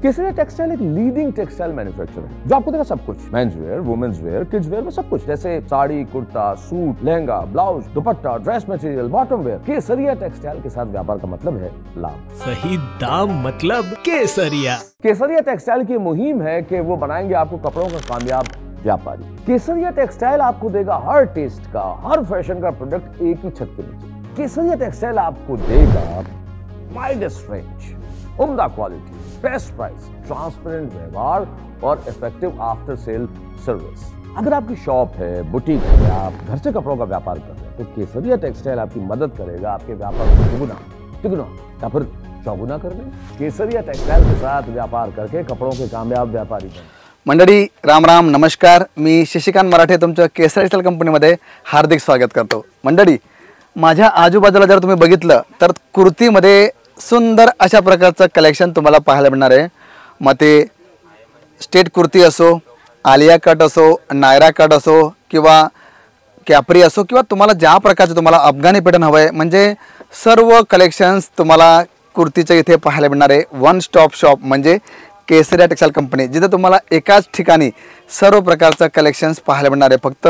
केसरिया textile एक leading textile manufacturer है जो आपको देगा सब कुछ, men's wear, women's wear, kids wear में सब कुछ, जैसे sari, kurta, suit, lehenga, blouse, dupatta, dress material, bottom wear. Kesariya textile के साथ व्यापार का मतलब है लाभ, सही दाम मतलब केसरिया। केसरिया टेक्सटाइल की मुहिम है कि वो बनाएंगे आपको कपड़ों का कामयाब व्यापारी। केसरिया टेक्सटाइल आपको देगा हर टेस्ट का, हर फैशन का प्रोडक्ट एक ही छत के नीचे। केसरिया टेक्सटाइल आपको देगा वाइडेस्ट रेंज, उम्दा क्वालिटी, बेस्ट प्राइस, ट्रांसपेरेंट व्यवहार और इफेक्टिव आफ्टर सेल सर्विस। अगर आपकी शॉप है, बुटीक है, आप घर से कपड़ों का व्यापार कर रहे हैं तो केसरिया टेक्सटाइल आपकी मदद करेगा आपके व्यापार को दुगुना, तिगुना या फिर चौगुना करने। केसरिया टेक्सटाइल के साथ व्यापार करके कपड़ों के कामयाब व्यापारी बने। मंडळी राम राम नमस्कार, मी शशिकांत मराठे तुमच्या केसरिया टेक्सटाइल कंपनीमध्ये हार्दिक स्वागत करतो। मंडळी, माझ्या आजूबाजूला जर तुम्ही बघितलं तर कुर्तीमध्ये सुंदर अशा प्रकारचं कलेक्शन तुम्हाला पाहायला मिळणार आहे। मग ते स्टेट कुर्ती असो, आलिया कट असो, नायरा कट असो किंवा कॅपरी असो किंवा तुम्हाला ज्या प्रकारचं तुम्हाला अफगाणी पॅटर्न हवं आहे, म्हणजे सर्व कलेक्शन्स तुम्हाला कुर्तीचे इथे पाहायला मिळणार आहे। वन स्टॉप शॉप म्हणजे केसरिया टेक्सटाइल कंपनी, जिथे तुम्हाला एकाच ठिकाणी सर्व प्रकारचं कलेक्शन्स पाहायला मिळणार आहे। फक्त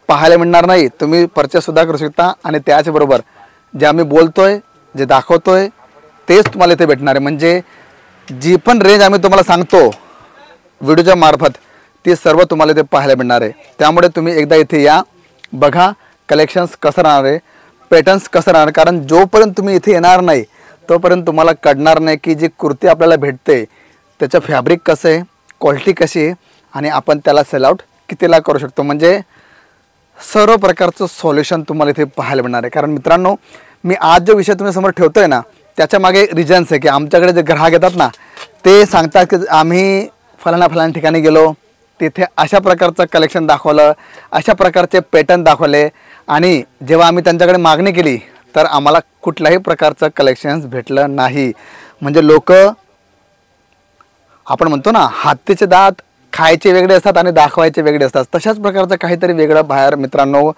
पाहायला मिळणार नाही, तुम्ही परचेस सुद्धा करू शकता आणि त्याचबरोबर जे आम्ही बोलतोय, जे दाखवतोय तेच तुम्हाला इथे भेटणार आहे। म्हणजे जी पण रेंज आम्ही तुम्हाला सांगतो व्हिडिओच्या मार्फत ते सर्व तुम्हाला इथे पाहायला मिळणार आहे। त्यामुळे तुम्ही एकदा इथे या, बघा कलेक्शन्स कसं राहणार आहे, पॅटर्न्स कसं राहणार, कारण जोपर्यंत तुम्ही इथे येणार नाही तोपर्यंत तुम्हाला कळणार नाही की जी कुर्ती आपल्याला भेटते त्याचं फॅब्रिक कसं आहे, क्वालिटी कशी आहे आणि आपण त्याला सेल आउट कितीला करू शकतो। म्हणजे सर्व प्रकारचं सॉल्युशन तुम्हाला इथे पाहायला मिळणार आहे। कारण मित्रांनो, मी आज जो विषय तुम्ही समोर ठेवतोय ना, त्याच्या मागे रिजन्स आहे की आमच्याकडे जे ग्राहक येतात ना, ते सांगतात की आम्ही फलाना ठिकाणी गेलो, तिथे अशा प्रकारचं कलेक्शन दाखवलं, अशा प्रकारचे पॅटर्न दाखवले आणि जेव्हा आम्ही त्यांच्याकडे मागणी केली तर आम्हाला कुठल्याही प्रकारचं कलेक्शन्स भेटलं नाही। म्हणजे लोक, आपण म्हणतो ना, हत्तीचे दात खायचे वेगळे असतात आणि दाखवायचे वेगळे असतात, तशाच प्रकारचं काहीतरी वेगळं बाहेर मित्रांनो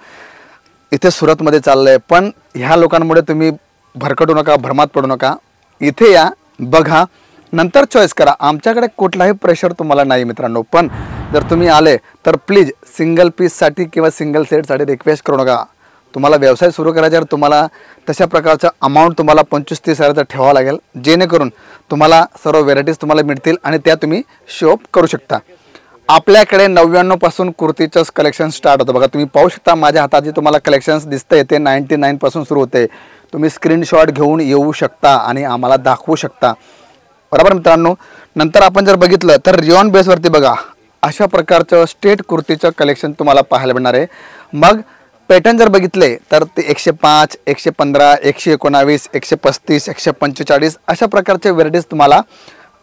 इथे सुरतमध्ये चाललं आहे। पण ह्या लोकांमुळे तुम्ही भरकटू नका, भ्रमात पडू नका, इथे या, बघा, नंतर चॉईस करा। आमच्याकडे कुठलाही प्रेशर तुम्हाला नाही मित्रांनो। पण जर तुम्ही आले तर प्लीज सिंगल पीससाठी किंवा सिंगल सेटसाठी रिक्वेस्ट करू नका। तुम्हाला व्यवसाय सुरू करायचा तर तुम्हाला तशा प्रकारचं अमाऊंट तुम्हाला 25-30 हजाराचं ठेवावं लागेल, जेणेकरून तुम्हाला सर्व व्हेरायटीज तुम्हाला मिळतील आणि त्या तुम्ही शॉप करू शकता। आपल्याकडे 99 पासून कुर्तीचं कलेक्शन स्टार्ट होतं। बघा, तुम्ही पाहू शकता माझ्या हातात जे तुम्हाला कलेक्शन्स दिसतंय ते 99 पासून सुरू होते। तुम्ही स्क्रीनशॉट घेऊन येऊ शकता आणि आम्हाला दाखवू शकता, बरोबर मित्रांनो। नंतर आपण जर बघितलं तर रिऑन बेसवरती बघा अशा प्रकारचं स्टेट कुर्तीचं कलेक्शन तुम्हाला पाहायला मिळणार आहे। मग पॅटर्न जर बघितले तर ते 105, 115, 119, 135, 145 अशा प्रकारचे व्हेरायटीज तुम्हाला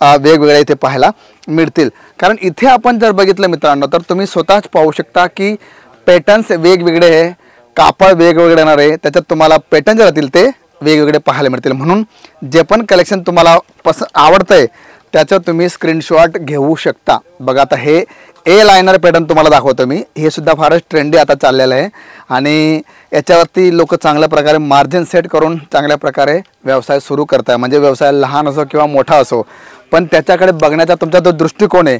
वेगवेगळ्या इथे पाहायला मिळतील। कारण इथे आपण जर बघितलं मित्रांनो तर तुम्ही स्वतःच पाहू शकता की पॅटर्न्स वेगवेगळे आहे, कापड वेगवेगळे येणार आहे, त्याच्यात तुम्हाला पॅटर्न जे राहतील ते वेगवेगळे पाहायला मिळतील। म्हणून जे पण कलेक्शन तुम्हाला आवडतंय त्याचं तुम्ही स्क्रीनशॉट घेऊ शकता। बघा, आता हे ए लायनर पॅटर्न तुम्हाला दाखवतो मी, हे सुद्धा फारच ट्रेंडी आता चाललेलं आहे आणि याच्यावरती लोक चांगल्या प्रकारे मार्जिन सेट करून चांगल्या प्रकारे व्यवसाय सुरू करतात। म्हणजे व्यवसाय लहान असो किंवा मोठा असो, पण त्याच्याकडे बघण्याचा तुमचा जो दृष्टिकोन आहे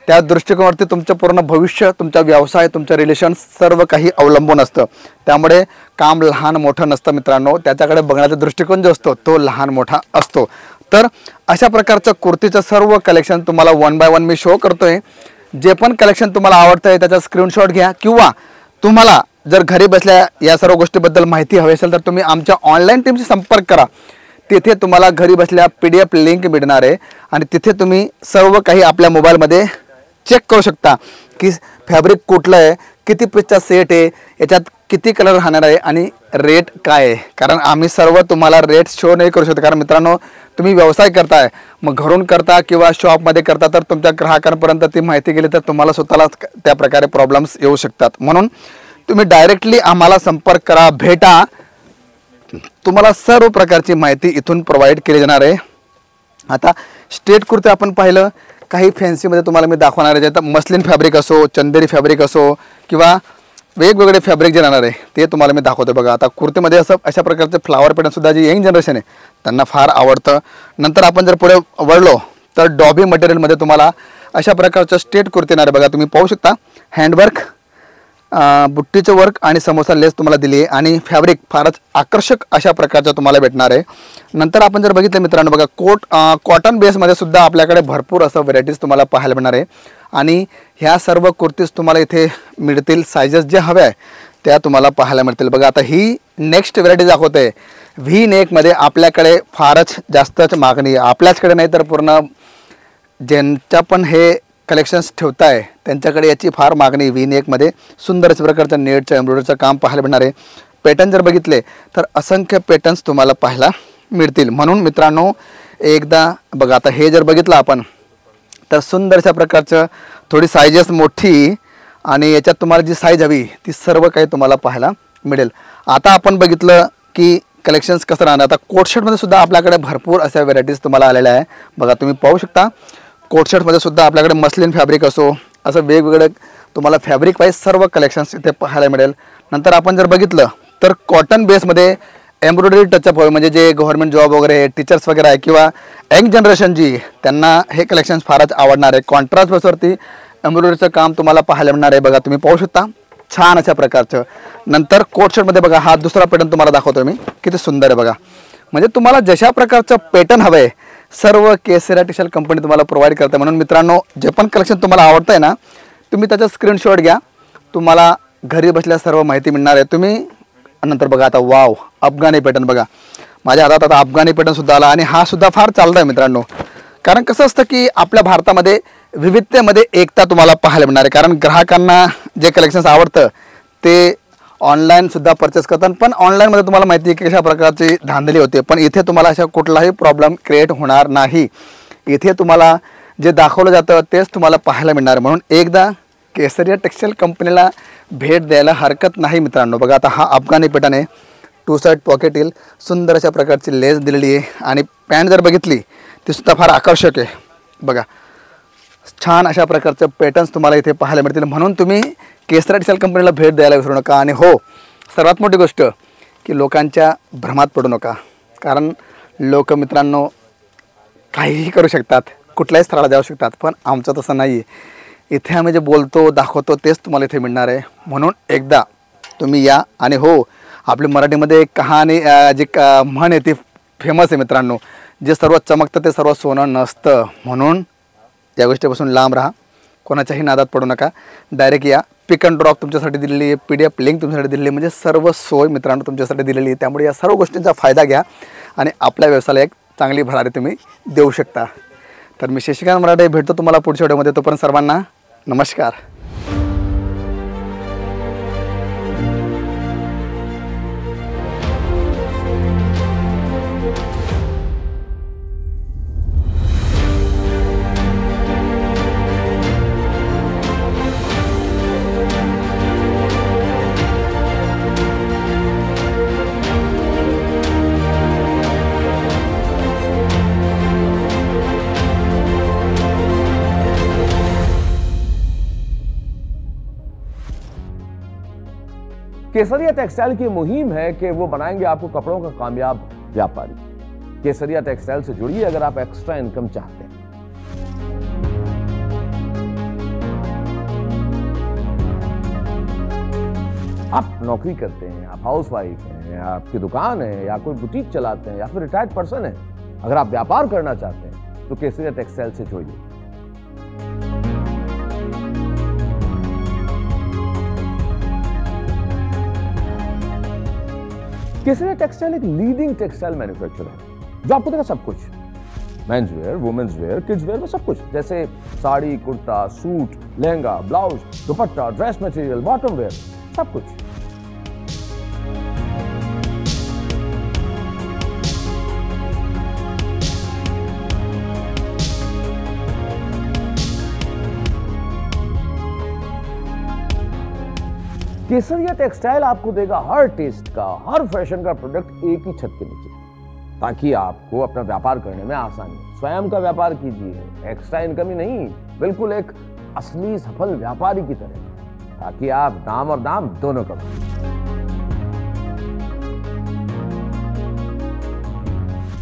त्या दृष्टिकोनावरती तुमचं पूर्ण भविष्य, तुमचा व्यवसाय, तुमचं रिलेशन सर्व काही अवलंबून असतं। त्यामुळे काम लहान मोठं नसतं मित्रांनो, त्याच्याकडे बघण्याचा दृष्टिकोन जो असतो तो लहान मोठा असतो। तर अशा प्रकारचं कुर्तीचं सर्व कलेक्शन तुम्हाला 1 बाय 1 मी शो करतोय। जे पण कलेक्शन तुम्हाला आवडतंय त्याचा स्क्रीनशॉट घ्या, किंवा तुम्हाला जर घरी बसल्या या सर्व गोष्टीबद्दल माहिती हवी असेल तर तुम्ही आमच्या ऑनलाईन टीमशी संपर्क करा। तिथे तुम्हाला घरी बसल्या PDF लिंक मिळणार आहे आणि तिथे तुम्ही सर्व काही आपल्या मोबाईलमध्ये चेक करू शकता की फॅब्रिक कुठलं आहे, किती पीसचा सेट आहे, याच्यात किती कलर राहणार आहे आणि रेट काय आहे। कारण आम्ही सर्व तुम्हाला रेट शो नाही करू शकतो, कारण मित्रांनो तुम्ही व्यवसाय करताय, मग घरून करता किंवा शॉपमध्ये करता तर तुमच्या ग्राहकांपर्यंत ती माहिती गेली तर तुम्हाला स्वतःला त्या प्रकारे प्रॉब्लेम्स येऊ शकतात। म्हणून तुम्ही डायरेक्टली आम्हाला संपर्क करा, भेटा, तुम्हाला सर्व प्रकारची माहिती इथून प्रोव्हाइड केली जाणार आहे। आता स्ट्रेट कुर्ती आपण पाहिलं, काही फॅन्सीमध्ये तुम्हाला मी दाखवणार आहे, ज्यात मस्लिन फॅब्रिक असो, चंदेरी फॅब्रिक असो किंवा वेगवेगळे फॅब्रिक जे राहणार आहे ते तुम्हाला मी दाखवतो। बघा, आता कुर्तीमध्ये असं अशा प्रकारचे फ्लावर पॅटर्न सुद्धा जी यंग जनरेशन आहे त्यांना फार आवडतं। नंतर आपण जर पुढे वळलो तर डॉबी मटेरियलमध्ये तुम्हाला अशा प्रकारचं स्ट्रेट कुर्ती येणार आहे बघा. तुम्ही पाहू शकता हँडवर्क, बुट्टीचं वर्क आणि समोसा लेस तुम्हाला दिली आहे आणि फॅब्रिक फारच आकर्षक अशा प्रकारचं तुम्हाला भेटणार आहे. नंतर आपण जर बघितलं मित्रांनो बघा कॉटन बेसमध्ये सुद्धा आपल्याकडे भरपूर असं व्हरायटीज तुम्हाला पाहायला मिळणार आहे आणि ह्या सर्व कुर्तीज तुम्हाला इथे मिळतील. सायझेस जे हवे आहे त्या तुम्हाला पाहायला मिळतील. बघा आता ही नेक्स्ट व्हरायटी दाखवते. व्ही नेकमध्ये आपल्याकडे फारच जास्तच मागणी आहे. आपल्याचकडे नाही तर पूर्ण ज्यांच्या पण हे कलेक्शन्स ठेवताय त्यांच्याकडे याची फार मागणी. व्ही नेकमध्ये सुंदर अशा प्रकारचं नेटचं एम्ब्रॉयडरीचं काम पाहायला मिळणार आहे. पॅटर्न जर बघितले तर असंख्य पॅटर्न्स तुम्हाला पाहायला मिळतील. म्हणून मित्रांनो एकदा बघा आता हे जर बघितलं आपण तर सुंदर अशा प्रकारचं थोडी सायझेस मोठी आणि याच्यात तुम्हाला जी साईज हवी ती सर्व काही तुम्हाला पाहायला मिळेल. आता आपण बघितलं की कलेक्शन्स कसं राहणार. आता कोटशर्टमध्ये सुद्धा आपल्याकडे भरपूर अशा व्हरायटीज तुम्हाला आलेल्या आहे. बघा तुम्ही पाहू शकता कोटशर्टमध्ये सुद्धा आपल्याकडे मस्लिन फॅब्रिक असो असं वेगवेगळे तुम्हाला फॅब्रिक वाईज सर्व कलेक्शन्स इथे पाहायला मिळेल. नंतर आपण जर बघितलं तर कॉटन बेसमध्ये एम्ब्रॉयडरी टचअप हवे म्हणजे जे गव्हर्नमेंट जॉब वगैरे टीचर्स वगैरे आहे किंवा यंग जनरेशन जी त्यांना हे कलेक्शन्स फारच आवडणार आहे. कॉन्ट्रास्ट बेसवरती एम्ब्रॉयडरीचं काम तुम्हाला पाहायला मिळणार आहे. बघा तुम्ही पाहू शकता छान अशा प्रकारचं. नंतर कोटशर्टमध्ये बघा हा दुसरा पॅटर्न तुम्हाला दाखवतो मी, किती सुंदर आहे बघा. म्हणजे तुम्हाला जशा प्रकारचं पॅटर्न हवं आहे सर्व केसरिया टेक्सटाईल कंपनी तुम्हाला प्रोव्हाइड करते. म्हणून मित्रांनो जे पण कलेक्शन तुम्हाला आवडतं आहे ना तुम्ही त्याचा स्क्रीनशॉट घ्या, तुम्हाला घरी बसल्या सर्व माहिती मिळणार आहे. तुम्ही नंतर बघा आता वाव अफगाणी पॅटर्न बघा माझ्या हातात आता अफगाणी पॅटर्न सुद्धा आला आणि हा सुद्धा फार चालतं आहे मित्रांनो. कारण कसं असतं की आपल्या भारतामध्ये विविधतेमध्ये एकता तुम्हाला पाहायला मिळणार आहे. कारण ग्राहकांना जे कलेक्शन्स आवडतं ते ऑनलाईनसुद्धा परचेस करतात, पण ऑनलाईनमध्ये तुम्हाला माहिती आहे की कशा प्रकारची धांदली होते. पण इथे तुम्हाला अशा कुठलाही प्रॉब्लेम क्रिएट होणार नाही. इथे तुम्हाला जे दाखवलं जातं तेच तुम्हाला पाहायला मिळणार आहे. म्हणून एकदा केसरिया टेक्सटाईल कंपनीला भेट द्यायला हरकत नाही मित्रांनो. बघा आता हा अफगाणी पॅटर्न आहे, 2 साइड पॉकेट येईल, सुंदर अशा प्रकारची लेस दिलेली आहे आणि पॅन्ट जर बघितली ती सुद्धा फार आकर्षक आहे. बघा छान अशा प्रकारचे पॅटर्न्स तुम्हाला इथे पाहायला मिळतील. म्हणून तुम्ही केसरिया टेक्सटाईल कंपनीला भेट द्यायला विसरू नका. आणि हो सर्वात मोठी गोष्ट की लोकांच्या भ्रमात पडू नका. कारण लोक मित्रांनो काहीही करू शकतात, कुठल्याही स्थळाला जाऊ शकतात, पण आमचं तसं नाही आहे. इथे आम्ही जे बोलतो दाखवतो तेच तुम्हाला इथे मिळणार आहे. म्हणून एकदा तुम्ही या. आणि हो आपली मराठीमध्ये एक कहाणी जी म्हण आहे ती फेमस आहे मित्रांनो, जे सर्व चमकतं ते सर्व सोनं नसतं. म्हणून या गोष्टीपासून लांब राहा, कोणाच्याही नादात पडू नका. डायरेक्ट या. पिक अँड ड्रॉप तुमच्यासाठी दिलेली आहे, PDF लिंक तुमच्यासाठी दिलेली आहे, म्हणजे सर्व सोय मित्रांनो तुमच्यासाठी दिलेली आहे. त्यामुळे या सर्व गोष्टींचा फायदा घ्या आणि आपल्या व्यवसायाला एक चांगली भरारी तुम्ही देऊ शकता. तर मी शशिकांत मराठे भेटतो तुम्हाला पुढच्या व्हिडिओमध्ये. तोपर्यंत सर्वांना नमस्कार. केसरिया टेक्सटाइल की मुहिम है कि वो बनाएंगे आपको कपड़ों का कामयाब व्यापारी। केसरिया टेक्सटाइल से जुड़िए अगर आप एक्स्ट्रा इनकम चाहते हैं। आप नौकरी करते हैं, आप हाउसवाइफ हैं, आपकी दुकान है या कोई बुटीक चलाते हैं या फिर रिटायर्ड पर्सन है, अगर आप व्यापार करना चाहते हैं तो केसरिया टेक्सटाइल से जुड़िए। केसरिया टेक्सटाइल एक लीडिंग टेक्सटाइल मैन्युफैक्चरर है जो आपको देगा सब कुछ, men's wear, women's wear, kids wear में सब कुछ, जैसे sari, kurta, suit, lehenga, blouse, dupatta, dress material, bottom wear, सब कुछ। केसरिया टेक्सटाइल आपको देगा हर टेस्ट का, हर फैशन का प्रोडक्ट एक ही छत के नीचे, ताकि आपको अपना व्यापार करने में आसानी हो। स्वयं का व्यापार कीजिए, एक्स्ट्रा इनकम ही नहीं, बिल्कुल एक असली सफल व्यापारी की तरह, ताकि आप दाम और दाम दोनों कमाएं।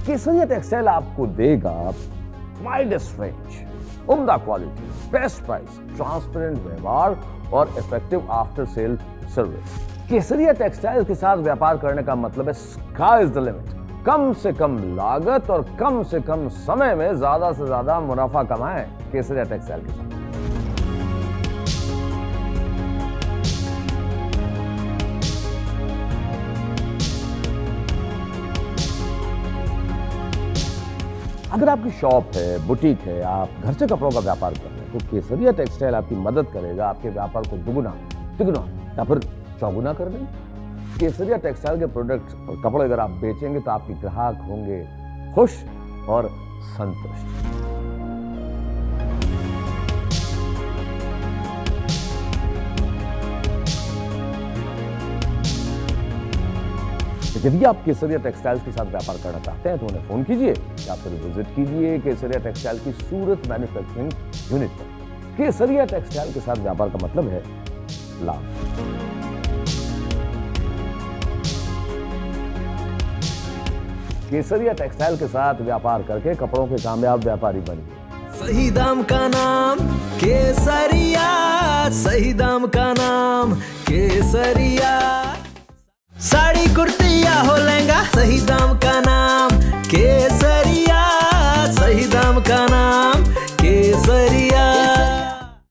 केसरिया टेक्सटाइल आपको देगा वाइडेस्ट रेंज, उम्दा क्वालिटी, बेस्ट प्राइस, ट्रांसपेरेंट व्यवहार और इफेक्टिव आफ्टर सेल सर्विस। केसरिया टेक्सटाइल के साथ व्यापार करने का मतलब है स्काई इज द लिमिट। कम से कम लागत और कम से कम समय में ज्यादा से ज्यादा मुनाफा कमाएं केसरिया टेक्सटाइल के साथ। अगर आपकी शॉप है, बुटीक है, आप घर से कपड़ों का व्यापार कर रहे हैं, तो केसरिया टेक्सटाइल आपकी मदद करेगा आपके व्यापार को दुगुना, तिगुना या फिर चौगुना कर दें। केसरिया टेक्सटाइल के प्रोडक्ट्स और कपड़े अगर आप बेचेंगे तो आपके ग्राहक होंगे खुश और संतुष्ट। यदि आप केसरिया टेक्सटाइल्स के साथ व्यापार करना चाहते हैं तो उन्हें फोन कीजिए या फिर विजिट कीजिए केसरिया टेक्सटाइल की सूरत मैन्युफैक्चरिंग यूनिट पर। केसरिया टेक्सटाइल के साथ व्यापार का मतलब है लाभ। केसरिया टेक्सटाइल के साथ व्यापार करके कपड़ों के कामयाब व्यापारी बनिए। सही दाम का नाम केसरिया, सही दाम का नाम केसरिया। साड़ी कुर्ती या हो